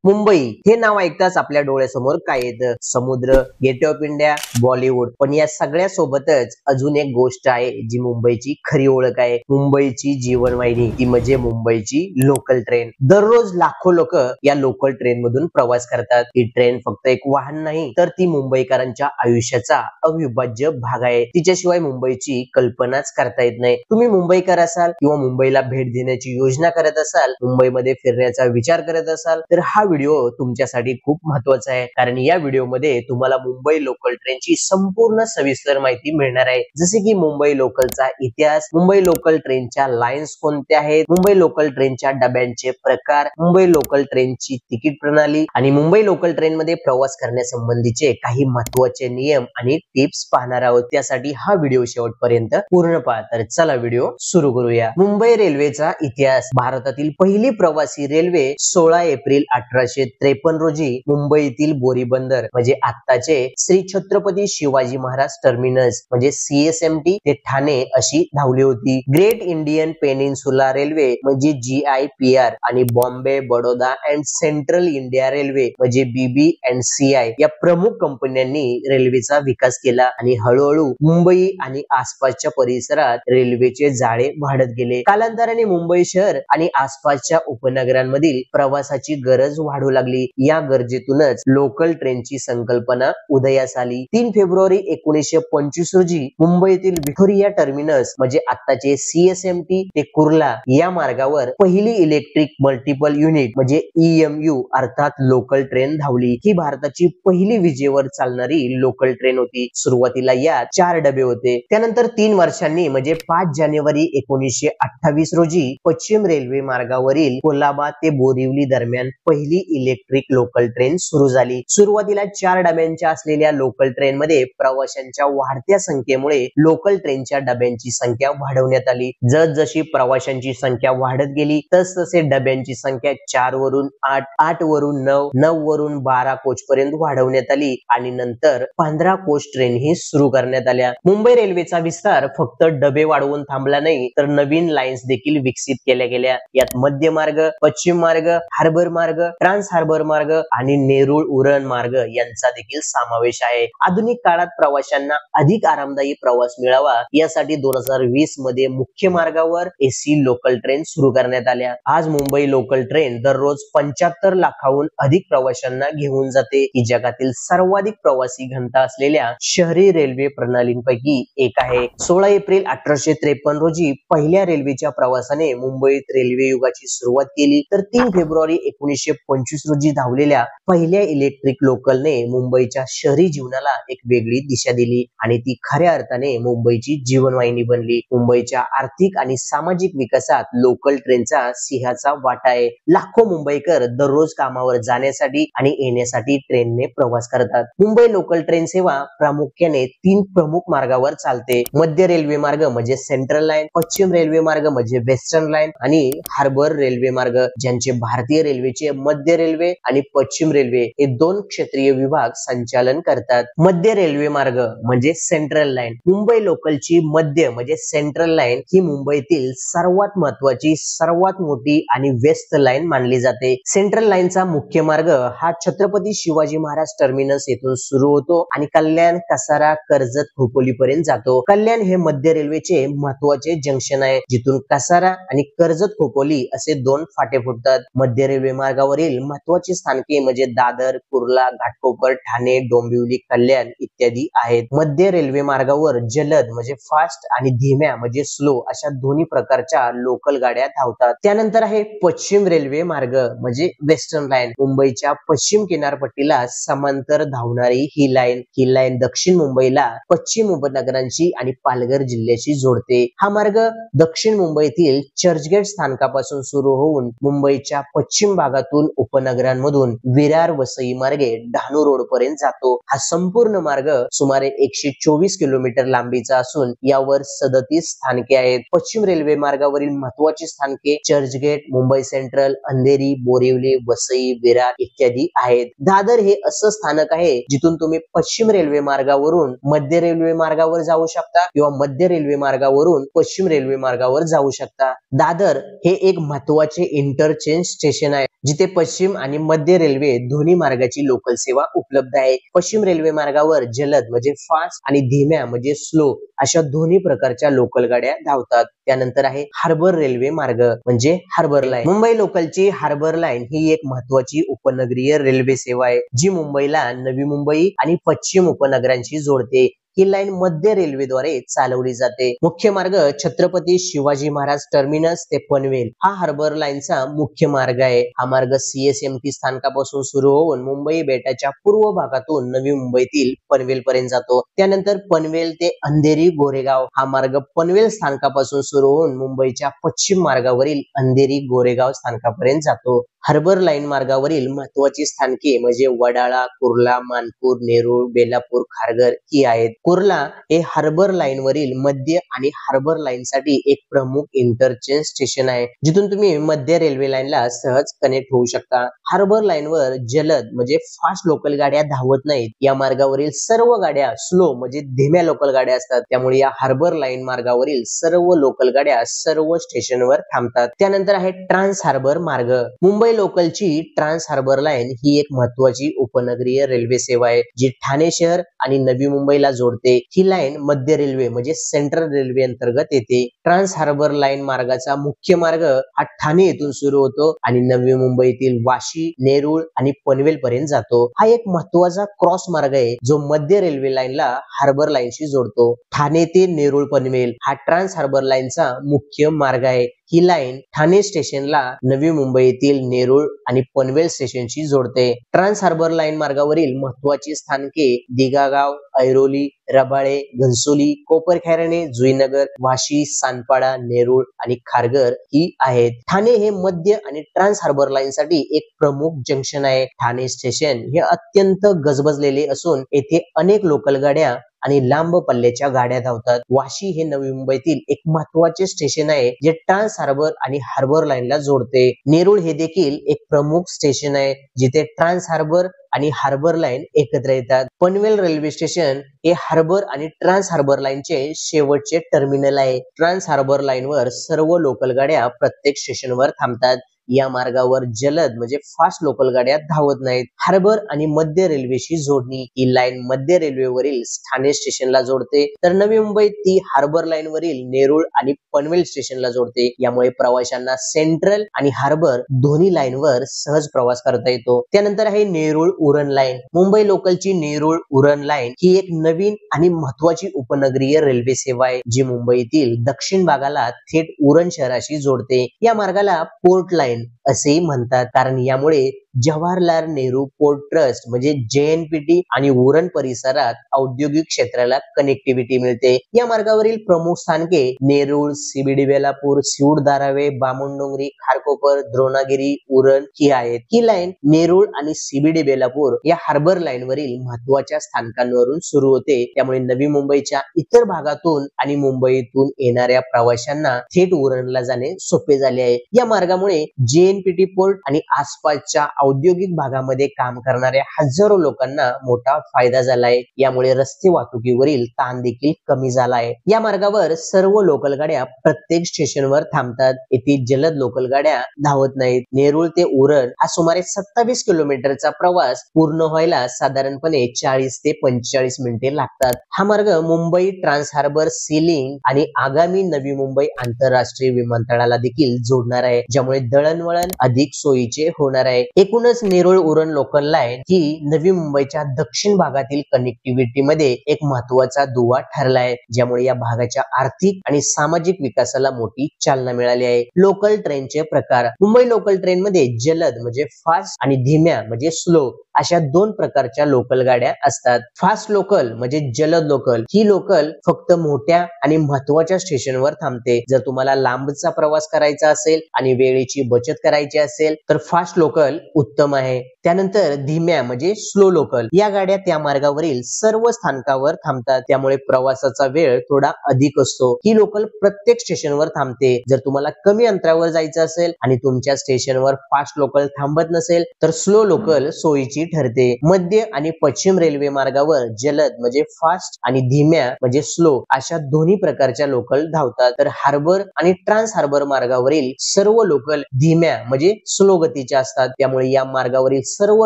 मुंबई हे नाव ऐकताच आपल्या डोळ्यासमोर काय येतं? समुद्र, गेट ऑफ इंडिया, बॉलिवूड. पण या सगळ्या सोबतच अजून एक गोष्ट आहे जी मुंबईची खरी ओळख आहे. मुंबईची जीवनवाहिनी, ती म्हणजे मुंबईची लोकल ट्रेन. दररोज लाखो लोक या लोकल ट्रेन मधून प्रवास करतात. ही ट्रेन फक्त एक वाहन नाही, तर ती मुंबईकरांच्या आयुष्याचा अविभाज्य भाग आहे. तिच्याशिवाय मुंबईची कल्पनाच करता येत नाही. तुम्ही मुंबईकर असाल किंवा मुंबईला भेट देण्याची योजना करत असाल, मुंबईमध्ये फिरण्याचा विचार करत असाल, तर हा व्हिडिओ तुमच्यासाठी खूप महत्वाचा आहे. कारण या व्हिडिओमध्ये तुम्हाला मुंबई लोकल ट्रेनची संपूर्ण सविस्तर माहिती मिळणार आहे. जसे की मुंबई लोकलचा इतिहास, मुंबई लोकल ट्रेनच्या लाईन्स कोणत्या आहेत, मुंबई लोकल ट्रेनच्या डब्यांचे प्रकार, मुंबई लोकल ट्रेनची तिकीट प्रणाली आणि मुंबई लोकल ट्रेन मध्ये प्रवास करण्यासंबंधीचे काही महत्वाचे नियम आणि टिप्स पाहणार आहोत. त्यासाठी हा व्हिडिओ शेवटपर्यंत पूर्ण पहा. तर चला व्हिडिओ सुरू करूया. मुंबई रेल्वेचा इतिहास. भारतातील पहिली प्रवासी रेल्वे 16 एप्रिल 1853 रोजी मुंबईतील बोरी बंदर म्हणजे आत्ताचे श्री छत्रपती शिवाजी महाराज टर्मिनस म्हणजे CSMT ते ठाणे अशी धावली होती. ग्रेट इंडियन पेनिन्सुला रेल्वे म्हणजे GIPR आणि Bombay, Baroda and central India railway म्हणजे BB&CI या प्रमुख कंपन्यांनी रेल्वेचा विकास केला आणि हळूहळू मुंबई आणि आसपासच्या परिसरात रेल्वेचे जाळे वाढत गेले. कालांतराने मुंबई शहर आणि आसपासच्या उपनगरांमधील प्रवासाची गरज वाढू लागली. या गरजेतूनच लोकल ट्रेनची संकल्पना उदयास आली. 3 फेब्रुवारी 1925 रोजी मुंबईतील व्हिक्टोरिया टर्मिनस म्हणजे आत्ताचे CSMT ते कुर्ला या मार्गावर पहिली इलेक्ट्रिक मल्टिपल युनिट म्हणजे EMU अर्थात लोकल ट्रेन धावली. ही भारताची पहिली विजेवर चालणारी लोकल ट्रेन होती. सुरुवातीला यात 4 डबे होते. त्यानंतर 3 वर्षांनी म्हणजे 5 जानेवारी 1928 रोजी पश्चिम रेल्वे मार्गावरील कोलाबा ते बोरिवली दरम्यान पहिली इलेक्ट्रिक लोकल ट्रेन सुरू झाली. सुरुवातीला 4 डब्यांच्या असलेल्या लोकल ट्रेन मध्ये प्रवाशांच्या वाढत्या संख्येमुळे लोकल ट्रेनच्या डब्यांची संख्या वाढवण्यात आली. जसजशी प्रवाशांची संख्या वाढत गेली तसतसे डब्यांची संख्या 4 वरून 8, 8 वरून 9, 9 वरून 12 कोच पर्यंत वाढवण्यात आली आणि नंतर 15 कोच ट्रेन ही सुरू करण्यात आल्या. मुंबई रेल्वेचा विस्तार फक्त डबे वाढवून थांबला नाही, तर नवीन लाईन्स देखील विकसित केल्या गेल्या. यात मध्य मार्ग, पश्चिम मार्ग, हार्बर मार्ग, ट्रान्स हार्बर मार्ग आणि नेरुळ उरण मार्ग यांचा देखील समावेश आहे. आधुनिक काळात प्रवाशांना अधिक आरामदायी प्रवास मिळावा यासाठी 2020 मध्ये मुख्य मार्गावर AC लोकल ट्रेन सुरू करण्यात आल्या. आज मुंबई लोकल ट्रेन दररोज 75 लाखाहून अधिक प्रवाशांना घेऊन जाते. ही जगातील सर्वाधिक प्रवासी घनता असलेल्या शहरी रेल्वे प्रणालींपैकी एक आहे. 16 एप्रिल 1853 रोजी पहिल्या रेल्वेच्या प्रवासाने मुंबईत रेल्वे युगाची सुरुवात केली, तर 3 फेब्रुवारी 1925 रोजी धावलेल्या पहिल्या इलेक्ट्रिक लोकलने मुंबईच्या शहरी जीवनाला एक वेगळी दिशा दिली आणि ती खऱ्या अर्थाने मुंबईची जीवनवाहिनी बनली. मुंबईच्या आर्थिक आणि सामाजिक विकासात लोकल ट्रेनचा सिंहाचा वाटा आहे. लाखो मुंबईकर दररोज कामावर जाण्यासाठी आणि येण्यासाठी ट्रेनने प्रवास करतात. मुंबई लोकल ट्रेन सेवा प्रामुख्याने 3 प्रमुख मार्गावर चालते. मध्य रेल्वे मार्ग म्हणजे सेंट्रल लाईन, पश्चिम रेल्वे मार्ग म्हणजे वेस्टर्न लाईन आणि हार्बर रेल्वे मार्ग, ज्यांचे भारतीय रेल्वेचे मध्य रेल्वे आणि पश्चिम रेल्वे हे 2 क्षेत्रीय विभाग संचालन करतात. मध्य रेल्वे मार्ग म्हणजे सेंट्रल लाईन. मुंबई लोकलची मध्य म्हणजे सेंट्रल लाईन ही मुंबईतील सर्वात महत्वाची, सर्वात मोठी आणि व्यस्त लाईन मानली जाते. सेंट्रल लाईनचा मुख्य मार्ग हा छत्रपती शिवाजी महाराज टर्मिनस येथून सुरू होतो आणि कल्याण, कसारा, कर्जत, खोपोली पर्यंत जातो. कल्याण हे मध्य रेल्वेचे महत्वाचे जंक्शन आहे, जिथून कसारा आणि कर्जत, खोपोली असे 2 फाटे फुटतात. मध्य रेल्वे मार्गावरील महत्वाची स्थानके म्हणजे दादर, कुर्ला, घाटकोपर, ठाणे, डोंबिवली, कल्याण इत्यादी आहेत. मध्य रेल्वे मार्गावर जलद म्हणजे फास्ट आणि धीम्या म्हणजे स्लो अशा दोन्ही प्रकारच्या लोकल गाड्या धावतात. त्यानंतर आहे पश्चिम रेल्वे मार्ग म्हणजे वेस्टर्न लाईन. मुंबईच्या पश्चिम किनारपट्टीला समांतर धावणारी ही लाईन दक्षिण मुंबईला पश्चिम उपनगरांची आणि पालघर जिल्ह्याशी जोडते. हा मार्ग दक्षिण मुंबईतील चर्चगेट स्थानकापासून सुरू होऊन मुंबईच्या पश्चिम भागातून उपनगरांमधून विरार, वसई मार्गे डहाणू रोड पर्यंत जातो. हा संपूर्ण मार्ग सुमारे 124 किलोमीटर लांबीचा असून यावर 37 स्थानके आहेत. पश्चिम रेल्वे मार्गावरील महत्वाची स्थानके चर्चगेट, मुंबई सेंट्रल, अंधेरी, बोरिवली, वसई, विरार इत्यादी आहेत. दादर हे असं स्थानक आहे जिथून तुम्ही पश्चिम रेल्वे मार्गावरून मध्य रेल्वे मार्गावर जाऊ शकता किंवा मध्य रेल्वे मार्गावरून पश्चिम रेल्वे मार्गावर जाऊ शकता. दादर हे एक महत्वाचे इंटरचेंज स्टेशन आहे जिथे पश्चिम आणि मध्य रेल्वे दोन्ही मार्गाची लोकल सेवा उपलब्ध आहे. पश्चिम रेल्वे मार्गावर जलद म्हणजे फास्ट आणि धीम्या म्हणजे स्लो अशा दोन्ही प्रकारच्या लोकल गाड्या धावतात. त्यानंतर आहे हार्बर रेल्वे मार्ग म्हणजे हार्बर लाईन. मुंबई लोकलची हार्बर लाईन ही एक महत्वाची उपनगरीय रेल्वे सेवा आहे, जी मुंबईला नवी मुंबई आणि पश्चिम उपनगरांशी जोडते. ही लाईन मध्य रेल्वेद्वारे चालवली जाते. मुख्य मार्ग छत्रपती शिवाजी महाराज टर्मिनस ते पनवेल हा हार्बर लाईनचा मुख्य मार्ग आहे. हा मार्ग CSMT स्थानकापासून सुरू होऊन मुंबई बेटाच्या पूर्व भागातून नवी मुंबईतील पनवेल पर्यंत जातो. त्यानंतर पनवेल ते अंधेरी गोरेगाव हा मार्ग पनवेल स्थानकापासून सुरू होऊन मुंबईच्या पश्चिम मार्गावरील अंधेरी गोरेगाव स्थानकापर्यंत जातो. हार्बर लाईन मार्गावरील महत्वाची स्थानके म्हणजे वडाळा, कुर्ला, मानपूर, नेरूळ, बेलापूर, खारघर ही आहेत. कुर्ला हे हार्बर लाईन वरील मध्य आणि हार्बर लाईन साठी एक प्रमुख इंटरचेंज स्टेशन आहे, जिथून तुम्ही मध्य रेल्वे लाईनला सहज कनेक्ट होऊ शकता. हार्बर लाईन वर जलद म्हणजे फास्ट लोकल गाड्या धावत नाहीत. या मार्गावरील सर्व गाड्या स्लो म्हणजे धीम्या लोकल गाड्या असतात. त्यामुळे या हार्बर लाईन मार्गावरील सर्व लोकल गाड्या सर्व स्टेशनवर थांबतात. त्यानंतर आहे ट्रान्स हार्बर मार्ग. मुंबई लोकलची ट्रान्स हार्बर लाईन ही एक महत्वाची उपनगरीय रेल्वे सेवा आहे, जी ठाणे शहर आणि नवी मुंबईला जोडते. ही लाईन मध्य रेल्वे म्हणजे सेंट्रल रेल्वे अंतर्गत येते. ट्रान्स हार्बर लाईन मार्गाचा मुख्य मार्ग हा ठाणे येथून सुरू होतो आणि नवी मुंबईतील वाशी, नेरूळ आणि पनवेल पर्यंत जातो. हा एक महत्वाचा क्रॉस मार्ग आहे, जो मध्य रेल्वे लाईनला हार्बर लाईनशी जोडतो. ठाणे ते नेरूळ पनवेल हा ट्रान्स हार्बर लाईनचा मुख्य मार्ग आहे. ही लाईन ठाणे स्टेशनला नवी मुंबईतील नेरूळ आणि पनवेल स्टेशनशी जोडते. ट्रान्स हार्बर लाईन मार्गावरील महत्वाची स्थानके दिगागाव, ऐरोली, रबाळे, घनसोली, कोपरखैरणे, जुईनगर, वाशी, सानपाडा, नेरूळ आणि खारघर ही आहेत. ठाणे हे मध्य आणि ट्रान्स हार्बर लाईन साठी एक प्रमुख जंक्शन आहे. ठाणे स्टेशन हे अत्यंत गजबजलेले असून येथे अनेक लोकल गाड्या आणि लांब पल्ल्याच्या गाड्या धावतात. वाशी हे नवी मुंबईतील एक महत्वाचे स्टेशन आहे, जे ट्रान्स हार्बर आणि हार्बर लाईनला जोडते. नेरूळ हे देखील एक प्रमुख स्टेशन आहे, जिथे ट्रान्स हार्बर आणि हार्बर लाईन एकत्र येतात. पनवेल रेल्वे स्टेशन हे हार्बर आणि ट्रान्स हार्बर लाईनचे शेवटचे टर्मिनल आहे. ट्रान्स हार्बर लाईनवर सर्व लोकल गाड्या प्रत्येक स्टेशनवर थांबतात. या मार्गावर जलद म्हणजे फास्ट लोकल गाड्या धावत नाहीत. हार्बर आणि मध्य रेल्वेशी जोडणी. ही लाईन मध्य रेल्वेवरील ठाणे स्टेशनला जोडते, तर नवी मुंबईत ती हार्बर लाईन वरील नेरूळ आणि पनवेल स्टेशनला जोडते. यामुळे प्रवाशांना सेंट्रल आणि हार्बर दोन्ही लाईनवर सहज प्रवास करता येतो. त्यानंतर आहे नेरूळ उरण लाईन. मुंबई लोकलची नेरूळ उरण लाईन ही एक नवीन आणि महत्वाची उपनगरीय रेल्वे सेवा आहे, जी मुंबईतील दक्षिण भागाला थेट उरण शहराशी जोडते. या मार्गाला पोर्ट लाईन असेही म्हणतात, कारण यामुळे जवाहरलाल नेहरू पोर्ट ट्रस्ट म्हणजे JNPT आणि उरण परिसरात औद्योगिक क्षेत्राला कनेक्टिव्हिटी मिळते. या मार्गावरील प्रमुख स्थानके नेरूळ, CBD बेलापूर, सिऊड धारावे, बामणडोंगरी, खारकोपर, द्रोणागिरी, उरण ही आहेत. ही लाईन नेरूळ आणि CBD बेलापूर या हार्बर लाईन वरील महत्वाच्या स्थानकांवरून सुरू होते. त्यामुळे नवी मुंबईच्या इतर भागातून आणि मुंबईतून येणाऱ्या प्रवाशांना थेट उरणला जाणे सोपे झाले आहे. या मार्गामुळे JNPT पोर्ट आणि आसपासच्या औद्योगिक भागामध्ये काम करणाऱ्या हजारो लोकांना मोठा फायदा झाला आहे. यामुळे रस्ते वाहतुकीवरील ताण देखील कमी झाला आहे. या मार्गावर सर्व लोकल गाड्या प्रत्येक स्टेशनवर थांबतात. येथे जलद लोकल गाड्या धावत नाहीत. नेरूळ ते उरण हा सुमारे 27 किलोमीटरचा प्रवास पूर्ण व्हायला साधारणपणे 40 ते 45 मिनिटे लागतात. हा मार्ग Mumbai trans harbour, sea link आणि आगामी नवी मुंबई आंतरराष्ट्रीय विमानतळाला देखील जोडणार आहे, ज्यामुळे दळणवळण अधिक सोयीचे होणार आहे. एकूणच नेरूळ उरण लोकल लाईन ही नवी मुंबईच्या दक्षिण भागातील कनेक्टिव्हिटी मध्ये एक महत्वाचा दुवा ठरला आहे, ज्यामुळे या भागाच्या आर्थिक आणि सामाजिक विकासाला मोठी चालना मिळाली आहे. लोकल ट्रेनचे प्रकार. मुंबई लोकल ट्रेन मध्ये जलद म्हणजे फास्ट आणि धीम्या म्हणजे स्लो अशा दोन प्रकारच्या लोकल गाड्या असतात. फास्ट लोकल म्हणजे जलद लोकल. ही लोकल फक्त मोठ्या आणि महत्वाच्या स्टेशनवर थांबते. जर तुम्हाला लांबचा प्रवास करायचा असेल आणि वेळेची बचत करायची असेल तर फास्ट लोकल उत्तम आहे. त्यानंतर धीम्या म्हणजे स्लो लोकल. या गाड्या त्या मार्गावरील सर्व स्थानकावर थांबतात, त्यामुळे प्रवासाचा वेळ थोडा अधिक असतो. ही लोकल प्रत्येक स्टेशनवर थांबते. जर तुम्हाला कमी अंतरावर जायचं असेल आणि तुमच्या स्टेशनवर फास्ट लोकल थांबत नसेल तर स्लो लोकल सोयीची ठरते. मध्य आणि पश्चिम रेल्वे मार्गावर जलद म्हणजे फास्ट आणि धीम्या म्हणजे स्लो अशा दोन्ही प्रकारच्या लोकल धावतात. तर हार्बर आणि ट्रान्स हार्बर मार्गावरील सर्व लोकल धीम्या म्हणजे स्लो गतीच्या असतात. त्यामुळे त्यामुळे या मार्गावरील सर्व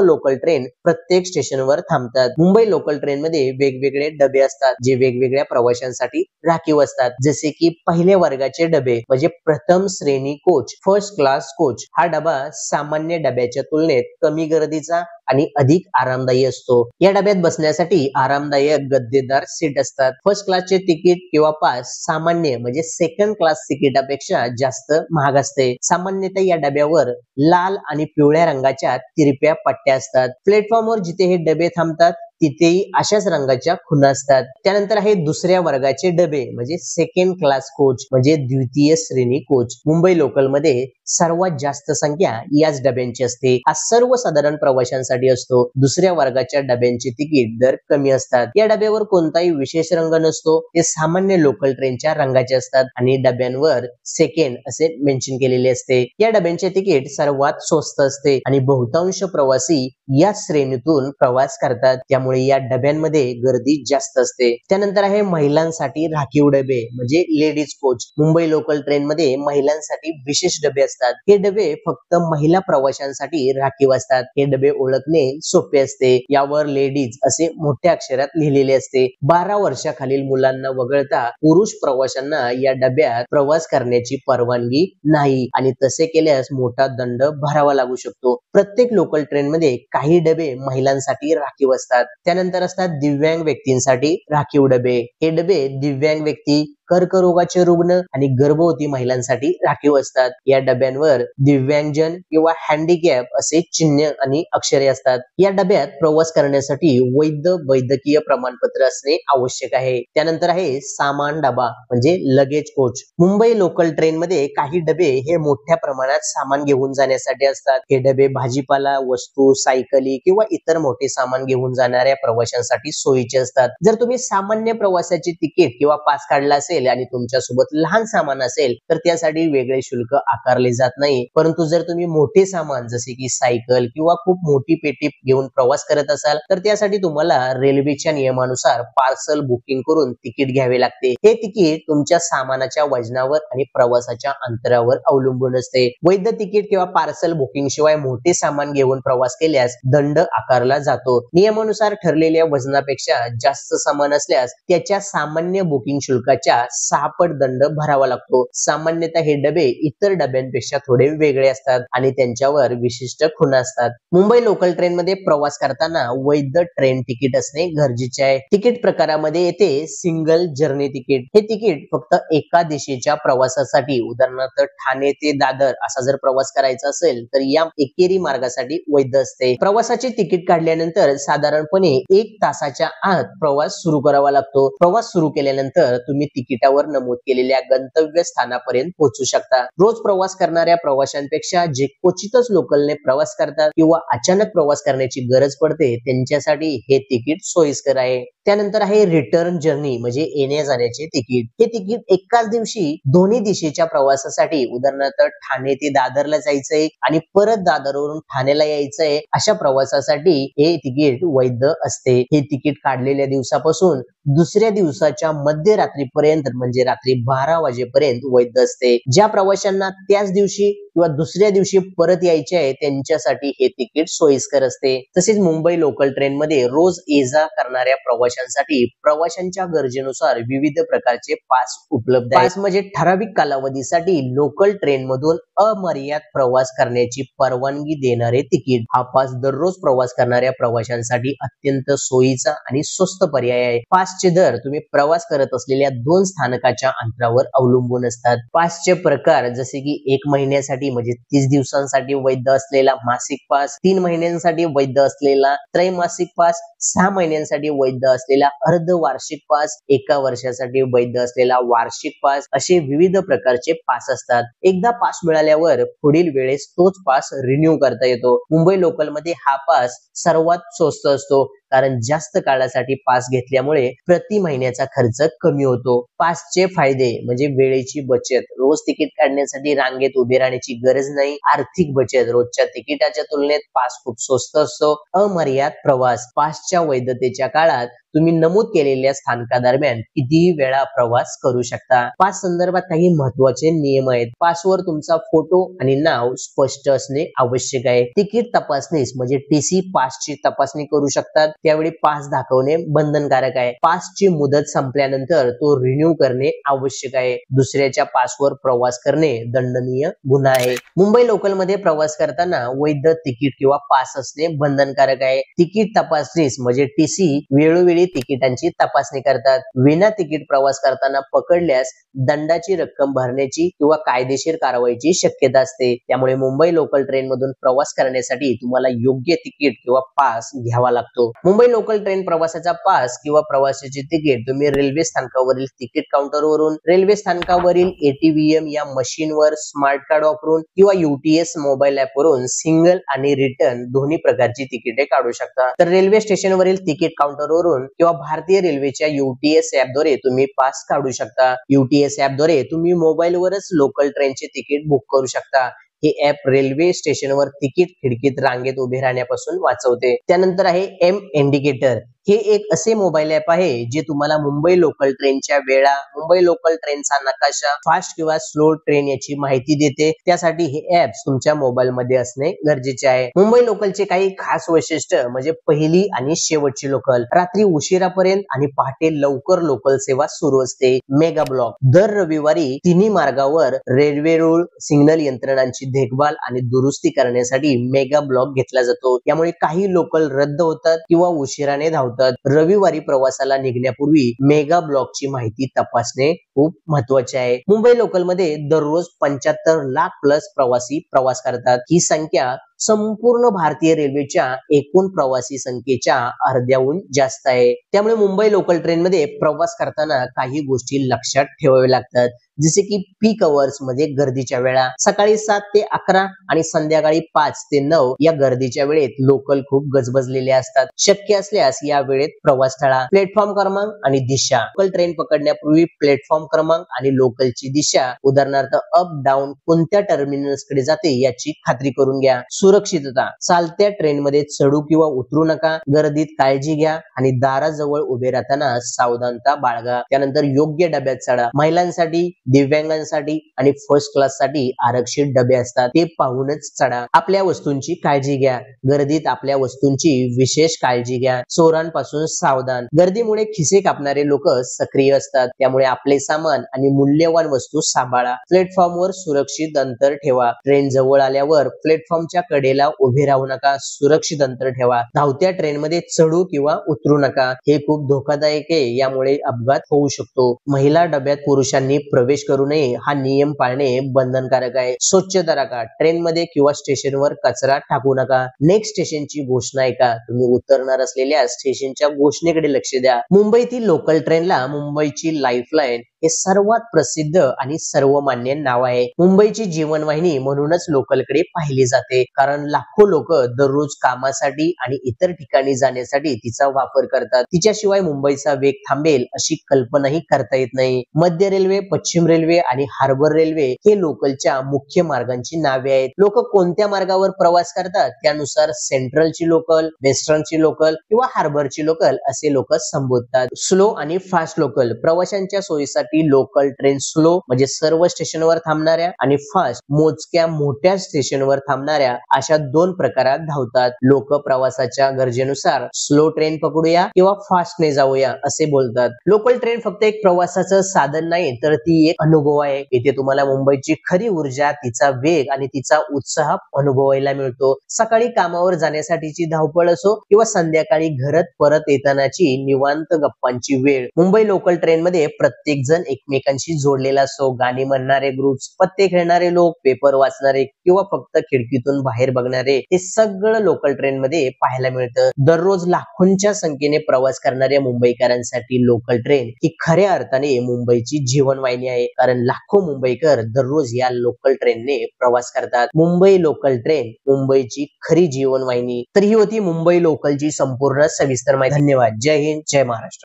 लोकल ट्रेन प्रत्येक स्टेशनवर थांबतात. मुंबई लोकल ट्रेन मध्ये वेगवेगळे डबे असतात जे वेगवेगळ्या प्रवाशांसाठी राखीव असतात. जसे की पहिल्या वर्गाचे डबे म्हणजे प्रथम श्रेणी कोच, फर्स्ट क्लास कोच. हा डबा सामान्य डब्याच्या तुलनेत कमी गर्दीचा आणि अधिक आरामदायी असतो. या डब्यात बसण्यासाठी आरामदायक गद्देदार सीट असतात. फर्स्ट क्लासचे तिकीट किंवा पास सामान्य म्हणजे सेकंड क्लास तिकिटापेक्षा जास्त महाग असते. सामान्यतः या डब्यावर लाल आणि पिवळ्या रंगाच्या तिरप्या पट्ट्या असतात. प्लॅटफॉर्मवर जिथे हे डबे थांबतात तिथेही अशाच रंगाच्या खुणा असतात. त्यानंतर आहे दुसऱ्या वर्गाचे डबे म्हणजे सेकंड क्लास कोच म्हणजे द्वितीय श्रेणी कोच. मुंबई लोकल मध्ये सर्वात जास्त संख्या याच डब्यांची असते. हा सर्वसाधारण प्रवाशांसाठी असतो. दुसऱ्या वर्गाच्या डब्यांचे तिकीट दर कमी असतात. या डब्यावर कोणताही विशेष रंग नसतो. ते सामान्य लोकल ट्रेनच्या रंगाचे असतात आणि डब्यांवर सेकंड असे मेन्शन केलेले असते. या डब्यांचे तिकीट सर्वात स्वस्त असते आणि बहुतांश प्रवासी या श्रेणीतून प्रवास करतात. त्यामुळे या डब्यांमध्ये गर्दी जास्त असते. त्यानंतर आहे महिलांसाठी राखीव डबे म्हणजे ladies coach. Mumbai local train मध्ये महिलांसाठी विशेष डबे असतात. हे डबे फक्त महिला प्रवाशांसाठी राखीव असतात. हे डबे ओळखणे सोपे असते. यावर लेडीज असे मोठ्या अक्षरात लिहिलेले असते. 12 वर्षाखालील मुलांना वगळता पुरुष प्रवाशांना या डब्यात प्रवास करण्याची परवानगी नाही आणि तसे केल्यास मोठा दंड भरावा लागू शकतो. प्रत्येक लोकल ट्रेन मध्ये काही डबे महिलांसाठी राखीव असतात. त्यानंतर असतात दिव्यांग व्यक्तींसाठी राखीव डबे. हे डबे दिव्यांग व्यक्ती, कर्करोगाचे रुग्ण आणि गर्भवती महिलांसाठी राखीव असतात. या डब्यांवर दिव्यांगजन किंवा हँडिकॅप असे चिन्ह आणि अक्षरे असतात. या डब्यात प्रवास करण्यासाठी वैध वैद्यकीय प्रमाणपत्र असणे आवश्यक आहे. त्यानंतर आहे सामान डबा म्हणजे luggage coach. Mumbai local train मध्ये काही डबे हे मोठ्या प्रमाणात सामान घेऊन जाण्यासाठी असतात. हे डबे भाजीपाला, वस्तू, सायकली किंवा इतर मोठे सामान घेऊन जाणाऱ्या प्रवाशांसाठी सोयीचे असतात. जर तुम्ही सामान्य प्रवासाचे तिकीट किंवा पास काढला असेल आणि तुमच्या सोबत लहान सामान असेल तर त्यासाठी वेगळे शुल्क आकारले जात नाही. परंतु जर तुम्ही मोठे सामान जसे की सायकल किंवा खूप मोठी पेटी घेऊन प्रवास करत असाल तर त्यासाठी तुम्हाला रेल्वेच्या नियमानुसार पार्सल बुकिंग करून तिकीट घ्यावे लागते. हे तिकीट तुमच्या सामानाच्या वजनावर आणि प्रवासाच्या अंतरावर अवलंबून असते. वैध तिकीट किंवा पार्सल बुकिंग शिवाय मोठे सामान घेऊन प्रवास केल्यास दंड आकारला जातो. नियमानुसार ठरलेल्या वजनापेक्षा जास्त सामान असल्यास त्याच्या सामान्य बुकिंग शुल्काच्या 6 पट दंड भरावा लागतो. सामान्यतः हे डबे इतर डब्यांपेक्षा थोडे वेगळे असतात आणि त्यांच्यावर विशिष्ट खुणा असतात. मुंबई लोकल ट्रेन मध्ये प्रवास करताना वैध ट्रेन तिकीट असणे गरजेचे आहे. तिकीट प्रकारामध्ये येते सिंगल जर्नी तिकीट. हे तिकीट फक्त एका दिशेच्या प्रवासासाठी उदाहरणार्थ ठाणे ते दादर असा जर प्रवास करायचा असेल तर या एकेरी मार्गासाठी वैध असते. प्रवासाचे तिकीट काढल्यानंतर साधारणपणे 1 तासाच्या आत प्रवास सुरू करावा लागतो. प्रवास सुरू केल्यानंतर तुम्ही तिकिटावर नमूद केलेल्या गंतव्य स्थानापर्यंत पोहोचू शकता. रोज प्रवास करणाऱ्या प्रवाशांपेक्षा जे क्वचितच लोकलने प्रवास करतात किंवा अचानक प्रवास करण्याची गरज पडते त्यांच्यासाठी हे तिकीट सोयीस्कर आहे. त्यानंतर आहे रिटर्न जर्नी म्हणजे येण्या जाण्याचे तिकीट. हे तिकीट एकाच दिवशी दोन्ही दिशेच्या प्रवासासाठी उदाहरणार्थ ठाणे ते दादरला जायचंय आणि परत दादरवरून ठाण्याला यायचंय अशा प्रवासासाठी हे तिकीट वैध असते. हे तिकीट काढलेल्या दिवसापासून दुसऱ्या दिवसाच्या मध्यरात्रीपर्यंत म्हणजे रात्री 12 वाजेपर्यंत वैध असते. ज्या प्रवाशांना त्याच दिवशी किंवा दुसऱ्या दिवशी परत यायचे आहे त्यांच्यासाठी हे तिकीट सोयीस्कर असते. तसेच मुंबई लोकल ट्रेन मध्ये रोज ये जा करणाऱ्या प्रवाशांसाठी प्रवाशांच्या गरजेनुसार विविध प्रकारचे पास उपलब्ध आहेत. पास म्हणजे ठराविक कालावधीसाठी लोकल ट्रेन मधून अमर्याद प्रवास करण्याची परवानगी देणारे तिकीट. हा पास दररोज प्रवास करणाऱ्या प्रवाशांसाठी अत्यंत सोयीचा आणि स्वस्त पर्याय आहे. पासचे दर तुम्ही प्रवास करत असलेल्या 2 स्थानकाच्या अंतरावर अवलंबून असतात. पासचे प्रकार जसे की 1 महिन्यासाठी म्हणजे 30 दिवसांसाठी वैध असलेला मासिक पास, 3 महिन्यांसाठी वैध असलेला त्रैमासिक पास, 6 महिन्यांसाठी वैध असलेला अर्धवार्षिक पास, 1 वर्षासाठी वैध असलेला वार्षिक पास असे विविध प्रकारचे पास असतात. एकदा पास मिळाल्यावर पुढील वेळेस तोच पास रिन्यू करता येतो. मुंबई लोकल मध्ये हा पास सर्वात स्वस्त असतो कारण जास्त काळासाठी पास घेतल्यामुळे प्रति महिन्याचा खर्च कमी होतो. पासचे फायदे म्हणजे वेळेची बचत, रोज तिकीट काढण्यासाठी रांगेत उभे राहण्याची गरज नाही, आर्थिक बचत, रोजच्या तिकिटाच्या तुलनेत पास खूप स्वस्त असतो, अमर्याद प्रवास, पासच्या वैधतेच्या काळात तुम्ही नमूद केलेल्या स्थानकादरम्यान कितीही वेळा प्रवास करू शकता. पास संदर्भात काही महत्त्वाचे नियम आहेत. पासवर तुमचा फोटो आणि नाव स्पष्ट असणे आवश्यक आहे. तिकीट तपासणीस म्हणजे टीसी पासची तपासणी करू शकतात, त्यावेळी पास दाखवणे बंधनकारक आहे. पासची मुदत संपल्यानंतर तो रिन्यू करणे आवश्यक आहे. दुसऱ्याच्या पासवर प्रवास करणे दंडनीय गुन्हा आहे. मुंबई लोकल मध्ये प्रवास करताना वैध तिकीट किंवा पास असणे बंधनकारक आहे. तिकीट तपासणीस म्हणजे टीसी वेळोवेळी तिकिटांची तपासणी करतात. विना तिकीट प्रवास करताना पकडल्यास दंडाची रक्कम भरण्याची किंवा कायदेशीर कारवाईची शक्यता असते. त्यामुळे मुंबई लोकल ट्रेन मधून प्रवास करण्यासाठी तुम्हाला योग्य तिकीट किंवा पास घ्यावा लागतो. मुंबई लोकल ट्रेन प्रवासाचा पास किंवा प्रवासाचे तिकीट तुम्ही रेल्वे स्थानकावरील तिकीट काउंटरवरून, रेल्वे स्थानकावरील एटीव्हीएम या मशीनवर, स्मार्ट कार्ड वापरून किंवा यूटीएस मोबाईल ऍप वरून सिंगल आणि रिटर्न दोन्ही प्रकारची तिकिटे काढू शकता. तर रेल्वे स्टेशनवरील तिकीट काउंटरवरून किंवा भारतीय रेल्वेच्या यूटीएस ऍप द्वारे तुम्ही पास काढू शकता. यूटीएस ऍप द्वारे तुम्ही मोबाईलवरच लोकल ट्रेनचे तिकीट बुक करू शकता. हे ऍप रेल्वे स्टेशनवर तिकीट खिडकीत रांगेत उभे राहण्यापासून वाचवते. त्यानंतर आहे एम इंडिकेटर. हे एक असे मोबाईल ऍप आहे जे तुम्हाला मुंबई लोकल ट्रेनच्या वेळा, मुंबई लोकल ट्रेनचा नकाशा, फास्ट किंवा स्लो ट्रेन याची माहिती देते. त्यासाठी हे ऍप तुमच्या मोबाईल मध्ये असणे गरजेचे आहे. मुंबई लोकलचे काही खास वैशिष्ट्य म्हणजे पहिली आणि शेवटची लोकल, रात्री उशिरापर्यंत आणि पहाटे लवकर लोकल सेवा सुरू असते. मेगा ब्लॉक, दर रविवारी तिन्ही मार्गावर रेल्वे रूळ, सिग्नल यंत्रणांची देखभाल आणि दुरुस्ती करण्यासाठी मेगा ब्लॉक घेतला जातो. यामुळे काही लोकल रद्द होतात किंवा उशिराने धावतात. रविवारी प्रवासाला निघण्यापूर्वी मेगा ब्लॉकची माहिती तपासणे खूप महत्वाचे आहे. मुंबई लोकल मध्ये दररोज 75 लाख प्लस प्रवासी प्रवास करतात. ही संख्या संपूर्ण भारतीय रेल्वेच्या एकूण प्रवासी संख्येच्या अर्ध्याहून जास्त आहे. त्यामुळे मुंबई लोकल ट्रेन मध्ये प्रवास करताना काही गोष्टी लक्षात ठेवाव्या लागतात, जसे की पीक अवर्स मध्ये गर्दीच्या वेळा, सकाळी 7 ते 11 आणि संध्याकाळी 5 ते 9 या गर्दीच्या वेळेत लोकल खूप गजबजलेले असतात. शक्य असल्यास या वेळेत प्रवास टाळा. प्लॅटफॉर्म क्रमांक आणि दिशा, लोकल ट्रेन पकडण्यापूर्वी प्लॅटफॉर्म क्रमांक आणि लोकलची दिशा, उदाहरणार्थ अप डाऊन कोणत्या टर्मिनल्स कडे जाते याची खात्री करून घ्या. सुरक्षितता, चालत्या ट्रेन मध्ये चढू किंवा उतरू नका. गर्दीत काळजी घ्या आणि दाराजवळ उभे राहताना सावधानता बाळगा. त्यानंतर योग्य डब्यात चढा. महिलांसाठी, दिव्यांगांसाठी आणि फर्स्ट क्लास साठी आरक्षित डबे असतात, ते पाहूनच चढा. आपल्या वस्तूंची काळजी घ्या. गर्दीत आपल्या वस्तूंची विशेष काळजी घ्या. चोरांपासून सावधान, गर्दीमुळे खिसे कापणारे लोक सक्रिय असतात, त्यामुळे आपले सामान आणि मूल्यवान वस्तू सांभाळा. प्लॅटफॉर्मवर सुरक्षित अंतर ठेवा. ट्रेन जवळ आल्यावर प्लॅटफॉर्मच्या कडेला उभे राहू नका. सुरक्षित अंतर ठेवा. धावत्या ट्रेन मध्ये चढू किंवा उतरू नका. हे खूप धोकादायक आहे, यामुळे अपघात होऊ शकतो. महिला डब्यात पुरुषांनी प्रवेश करू नये, हा नियम पाळणे बंधनकारक आहे. स्वच्छता राखा. ट्रेन मध्ये किंवा स्टेशनवर कचरा टाकू नका. नेक्स्ट स्टेशनची घोषणा ऐका. तुम्ही उतरणार असलेल्या स्टेशनच्या घोषणेकडे लक्ष द्या. मुंबईतील लोकल ट्रेनला मुंबईची लाईफलाईन हे सर्वात प्रसिद्ध आणि सर्वमान्य नाव आहे. मुंबईची जीवनवाहिनी म्हणूनच लोकलकडे पाहिली जाते, कारण लाखो लोक दररोज कामासाठी आणि इतर ठिकाणी जाण्यासाठी तिचा वापर करतात. तिच्याशिवाय मुंबईचा वेग थांबेल अशी कल्पनाही करता येत नाही. मध्य रेल्वे, पश्चिम रेल्वे आणि हार्बर रेल्वे हे लोकलच्या मुख्य मार्गांची नावे आहेत. लोक कोणत्या मार्गावर प्रवास करतात त्यानुसार सेंट्रलची लोकल, वेस्टर्नची लोकल किंवा हार्बरची लोकल असे लोक संबोधतात. स्लो आणि फास्ट लोकल, प्रवाशांच्या सोयीसाठी लोकल ट्रेन स्लो म्हणजे सर्व स्टेशनवर थांबणाऱ्या आणि फास्ट मोजक्या मोठ्या स्टेशनवर थांबणाऱ्या अशा दोन प्रकारात धावतात. लोक प्रवासाच्या गरजेनुसार स्लो ट्रेन पकडूया किंवा फास्टने जाऊया असे बोलतात. लोकल ट्रेन फक्त एक प्रवासाचं साधन नाही, तर ती एक अनुभव आहे. इथे तुम्हाला मुंबईची खरी ऊर्जा, तिचा वेग आणि तिचा उत्साह अनुभवायला मिळतो. सकाळी कामावर जाण्यासाठीची धावपळ असो किंवा संध्याकाळी घरात परत येतानाची निवांत गप्पांची वेळ, मुंबई लोकल ट्रेन मध्ये प्रत्येक जण एकमेकांशी जोडलेला असो. गाणी म्हणणारे ग्रुप्स, पत्ते खेळणारे लोक, पेपर वाचणारे किंवा फक्त खिडकीतून बाहेर बघणारे, हे सगळं लोकल ट्रेन मध्ये पाहायला मिळतं. दररोज लाखोंच्या संख्येने प्रवास करणाऱ्या मुंबईकरांसाठी लोकल ट्रेन ही खऱ्या अर्थाने मुंबईची जीवनवाहिनी आहे, कारण लाखो मुंबईकर दररोज या लोकल ट्रेनने प्रवास करतात. मुंबई लोकल ट्रेन मुंबईची खरी जीवनवाहिनी. तर ही होती मुंबई लोकलची संपूर्ण सविस्तर माहिती. धन्यवाद. जय हिंद, जय महाराष्ट्र.